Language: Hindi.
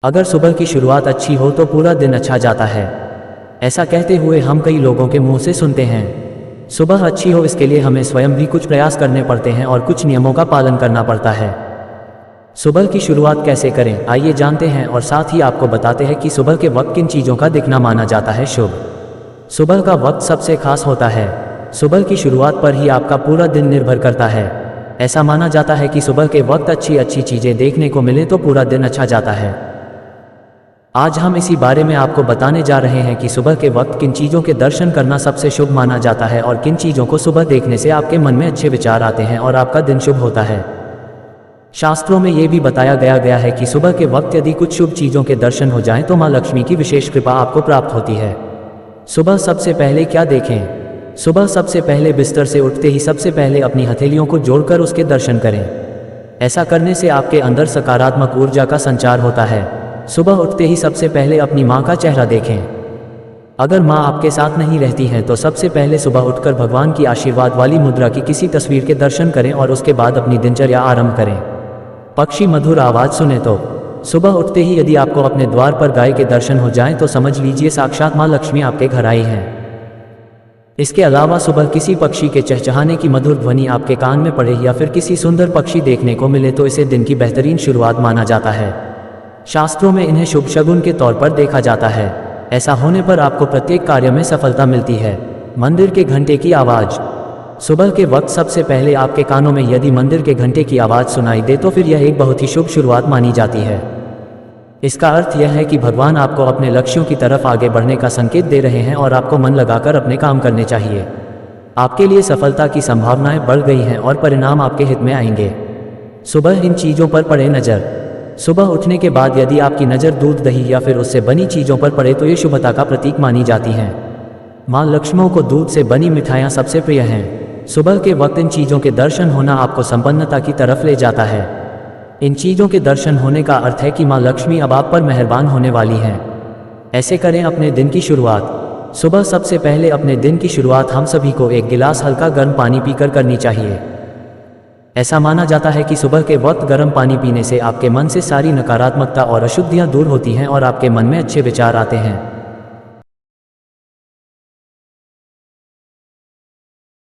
अगर सुबह की शुरुआत अच्छी हो तो पूरा दिन अच्छा जाता है। ऐसा कहते हुए हम कई लोगों के मुंह से सुनते हैं। सुबह अच्छी हो इसके लिए हमें स्वयं भी कुछ प्रयास करने पड़ते हैं और कुछ नियमों का पालन करना पड़ता है। सुबह की शुरुआत कैसे करें, आइए जानते हैं और साथ ही आपको बताते हैं कि सुबह के वक्त किन चीज़ों का दिखना माना जाता है शुभ। सुबह का वक्त सबसे खास होता है। सुबह की शुरुआत पर ही आपका पूरा दिन निर्भर करता है। ऐसा माना जाता है कि सुबह के वक्त अच्छी अच्छी चीज़ें देखने को मिले तो पूरा दिन अच्छा जाता है। आज हम इसी बारे में आपको बताने जा रहे हैं कि सुबह के वक्त किन चीज़ों के दर्शन करना सबसे शुभ माना जाता है और किन चीज़ों को सुबह देखने से आपके मन में अच्छे विचार आते हैं और आपका दिन शुभ होता है। शास्त्रों में ये भी बताया गया है कि सुबह के वक्त यदि कुछ शुभ चीज़ों के दर्शन हो जाएं तो माँ लक्ष्मी की विशेष कृपा आपको प्राप्त होती है। सुबह सबसे पहले क्या देखें? सुबह सबसे पहले बिस्तर से उठते ही सबसे पहले अपनी हथेलियों को जोड़कर उसके दर्शन करें। ऐसा करने से आपके अंदर सकारात्मक ऊर्जा का संचार होता है। सुबह उठते ही सबसे पहले अपनी माँ का चेहरा देखें। अगर माँ आपके साथ नहीं रहती हैं तो सबसे पहले सुबह उठकर भगवान की आशीर्वाद वाली मुद्रा की किसी तस्वीर के दर्शन करें और उसके बाद अपनी दिनचर्या आरंभ करें। पक्षी मधुर आवाज़ सुने तो सुबह उठते ही यदि आपको अपने द्वार पर गाय के दर्शन हो जाएं तो समझ लीजिए साक्षात माँ लक्ष्मी आपके घर आई हैं। इसके अलावा सुबह किसी पक्षी के चहचहाने की मधुर ध्वनि आपके कान में पड़े या फिर किसी सुंदर पक्षी देखने को मिले तो इसे दिन की बेहतरीन शुरुआत माना जाता है। शास्त्रों में इन्हें शुभ शगुन के तौर पर देखा जाता है। ऐसा होने पर आपको प्रत्येक कार्य में सफलता मिलती है। मंदिर के घंटे की आवाज़। सुबह के वक्त सबसे पहले आपके कानों में यदि मंदिर के घंटे की आवाज़ सुनाई दे तो फिर यह एक बहुत ही शुभ शुरुआत मानी जाती है। इसका अर्थ यह है कि भगवान आपको अपने लक्ष्यों की तरफ आगे बढ़ने का संकेत दे रहे हैं और आपको मन लगाकर अपने काम करने चाहिए। आपके लिए सफलता की संभावनाएं बढ़ गई हैं और परिणाम आपके हित में आएंगे। सुबह इन चीज़ों पर पड़े नज़र। सुबह उठने के बाद यदि आपकी नज़र दूध, दही या फिर उससे बनी चीज़ों पर पड़े तो ये शुभता का प्रतीक मानी जाती हैं। माँ लक्ष्मी को दूध से बनी मिठाइयाँ सबसे प्रिय हैं। सुबह के वक्त इन चीज़ों के दर्शन होना आपको संपन्नता की तरफ ले जाता है। इन चीज़ों के दर्शन होने का अर्थ है कि माँ लक्ष्मी अब आप पर मेहरबान होने वाली हैं। ऐसे करें अपने दिन की शुरुआत। सुबह सबसे पहले अपने दिन की शुरुआत हम सभी को एक गिलास हल्का गर्म पानी पीकर करनी चाहिए। ऐसा माना जाता है कि सुबह के वक्त गर्म पानी पीने से आपके मन से सारी नकारात्मकता और अशुद्धियाँ दूर होती हैं और आपके मन में अच्छे विचार आते हैं।